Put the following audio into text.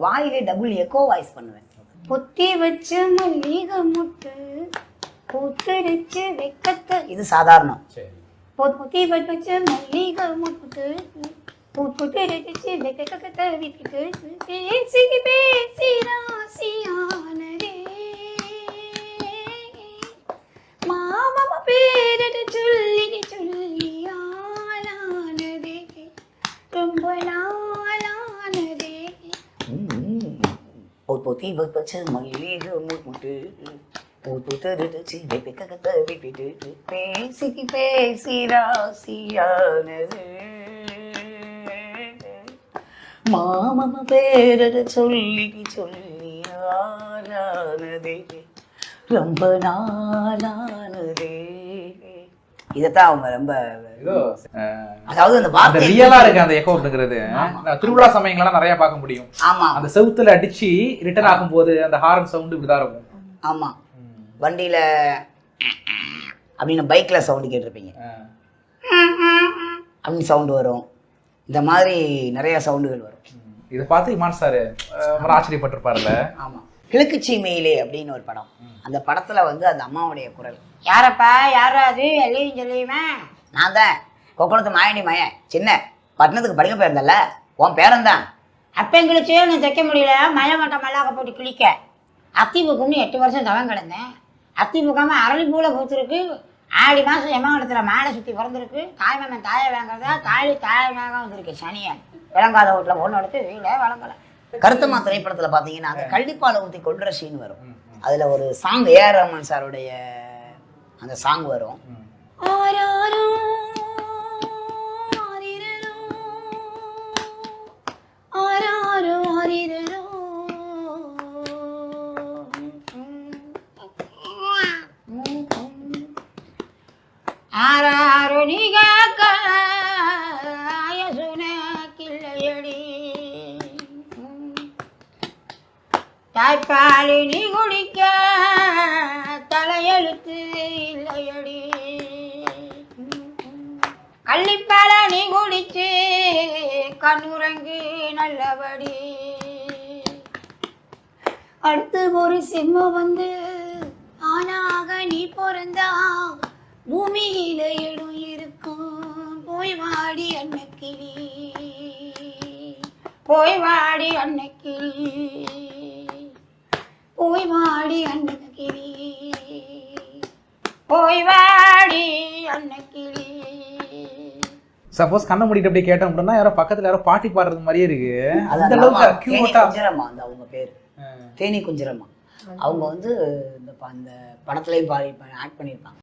வாயிலே double echo voice பண்ணுவேன். பொத்தி வச்ச மல்லிகை முட்டு பூத்தடிச்சு வெக்கத்த. இது சாதாரணம். பொத்தி வச்ச மல்லிகை முட்டு பூத்தடிச்சு வெக்கத்த விட்டுட்டு பேசி பேசி ராசியானரே மாமா பேரட சொல்லி சொல்லி ஆளானதே ரொம்ப நாளானதே. பொத்தி வச்ச மல்லிகை முட்டு விட்டுட்டு பேசி பேசி ராசியானது மாமா பேரட சொல்லி சொல்லி ஆளானதே ரொம்ப நாளானதே. இதத்தான் அவங்க ரொம்ப அதாவது அந்த வார்த்தை ரியலா இருக்கு. அந்த எக்கோ அப்படிங்கிறது திருவிழா சமயங்கள்லாம் நிறைய பார்க்க முடியும். ஆமா, அந்த செவுத்துல அடிச்சு ரிட்டர்ன் ஆகும்போது அந்த ஹாரன் சவுண்ட் இப்படிதான் இருக்கும். ஆமா, வண்டியில அப்படின்னு பைக்ல சவுண்டு கேட்டிருப்பீங்க, அப்படின்னு சவுண்டு வரும். இந்த மாதிரி நிறைய சவுண்டுகள் வரும். இதை பார்த்து இமான் சார் ஆச்சரியப்பட்டிருப்பாருல்ல. ஆமா, கிழக்கு சீமையிலே அப்படின்னு ஒரு படம். அந்த படத்துல வந்து அந்த அம்மாவுடைய குரல், யாரப்பா யாராவது எல்லையும் சொல்லியுமே நான் தான் கொக்கணத்து மாயண்டி மயன் சின்ன பட்டணத்துக்கு படிக்க போயிருந்தல்ல, உன் பேரன் தான். அப்பெங்களுக்கு நான் தைக்க முடியல, மழை மல்லாக்க போட்டு கிளிக்க. அத்தி பூக்கும்னு 8 வருஷம் தவம் கிடந்தேன். அத்தி பூக்காம அரளிப்பூல பூத்துருக்கு. ஆடி மாதம் எமங்கடத்துல மேலே சுற்றி பிறந்திருக்கு. தாய்மாமன் தாயை வாங்குறதா தாலி தாயமாக வந்திருக்கு. சனியன் விளங்காத வீட்டில் ஒன்று எடுத்து வீட வழங்கலை. கருத்தம்மா திரைப்படத்துல பாத்தீங்கன்னா அந்த கள்ளிப்பாலை ஊற்றி கொள்ற சீன் வரும். அதுல ஒரு சாங் ஏஆர் ரஹ்மான் சாருடைய அந்த சாங் வரும். ஆராரோ ஆராரோ ஆரிரோ ஆராரோ நீகாக்க கிள்ளையடி தாய்ப்பாலி நீ குடிக்க தலையெழுத்து இல்லையடி. கள்ளிப்பால நீ குடிச்சு கண்ணுறங்கு நல்லபடி. அடுத்து ஒரு சிம்மம் வந்து ஆனாக நீ பிறந்தா பூமியில இடம் இருக்கும். போய் வாடி அன்னக்கிளி போய் வாடி அன்னக்கிளி போய் வாடி அன்னக்கிளி போய் வாடி அன்னக்கிளி. சப்போஸ் கண்ணை மூடிட்டு அப்படியே கேட்டோம் அப்படின்னா யாரோ பக்கத்துல யாரோ பாட்டி பாடுறது மாதிரியே இருக்கு. அந்த தேனி அளவுக்கு குஞ்சரம்மா, அந்த அவங்க பேரு தேனி குஞ்சரம்மா. அவங்க வந்து இந்த படத்துலயும் ஆக்ட் பண்ணியிருப்பாங்க.